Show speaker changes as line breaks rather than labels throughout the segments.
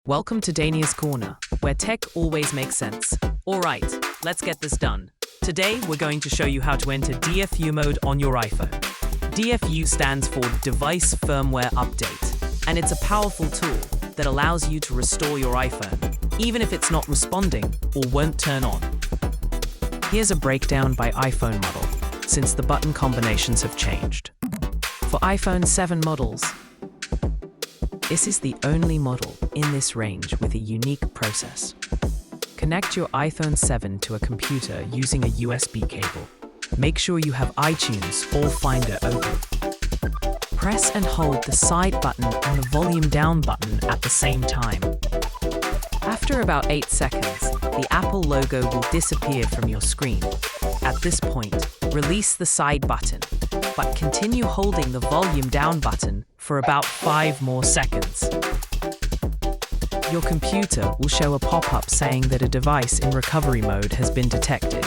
Welcome to Dania's Corner, where tech always makes sense. Alright, let's get this done. Today, we're going to show you how to enter DFU mode on your iPhone. DFU stands for Device Firmware Update, and it's a powerful tool that allows you to restore your iPhone, even if it's not responding or won't turn on. Here's a breakdown by iPhone model, since the button combinations have changed. For iPhone 7 models, this is the only model in this range with a unique process. Connect your iPhone 7 to a computer using a USB cable. Make sure you have iTunes or Finder open. Press and hold the side button and the volume down button at the same time. After about 8 seconds, the Apple logo will disappear from your screen. At this point, release the side button, but continue holding the volume down button for about 5 more seconds. Your computer will show a pop-up saying that a device in recovery mode has been detected.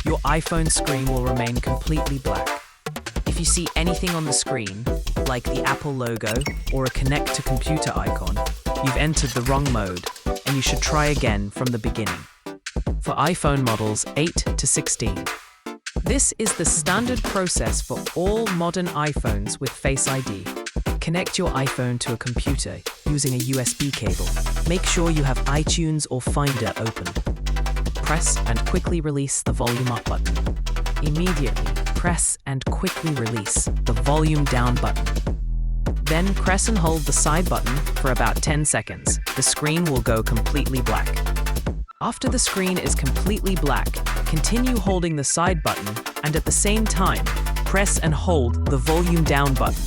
Your iPhone screen will remain completely black. If you see anything on the screen, like the Apple logo or a connect to computer icon, you've entered the wrong mode, and you should try again from the beginning. For iPhone models 8 to 16, this is the standard process for all modern iPhones with Face ID. Connect your iPhone to a computer using a USB cable. Make sure you have iTunes or Finder open. Press and quickly release the volume up button. Immediately, press and quickly release the volume down button. Then press and hold the side button for about 10 seconds. The screen will go completely black. After the screen is completely black, continue holding the side button and at the same time, press and hold the volume down button.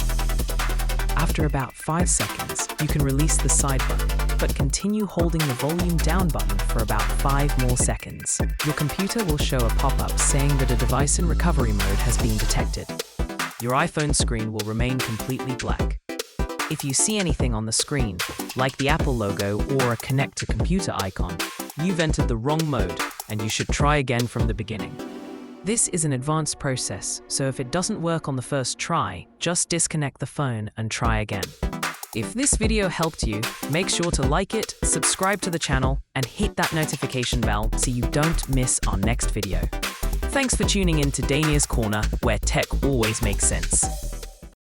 After about 5 seconds, you can release the side button, but continue holding the volume down button for about 5 more seconds. Your computer will show a pop-up saying that a device in recovery mode has been detected. Your iPhone screen will remain completely black. If you see anything on the screen, like the Apple logo or a connect to computer icon, you've entered the wrong mode and you should try again from the beginning. This is an advanced process, so if it doesn't work on the first try, just disconnect the phone and try again. If this video helped you, make sure to like it, subscribe to the channel, and hit that notification bell so you don't miss our next video. Thanks for tuning in to Dania's Corner, where tech always makes sense.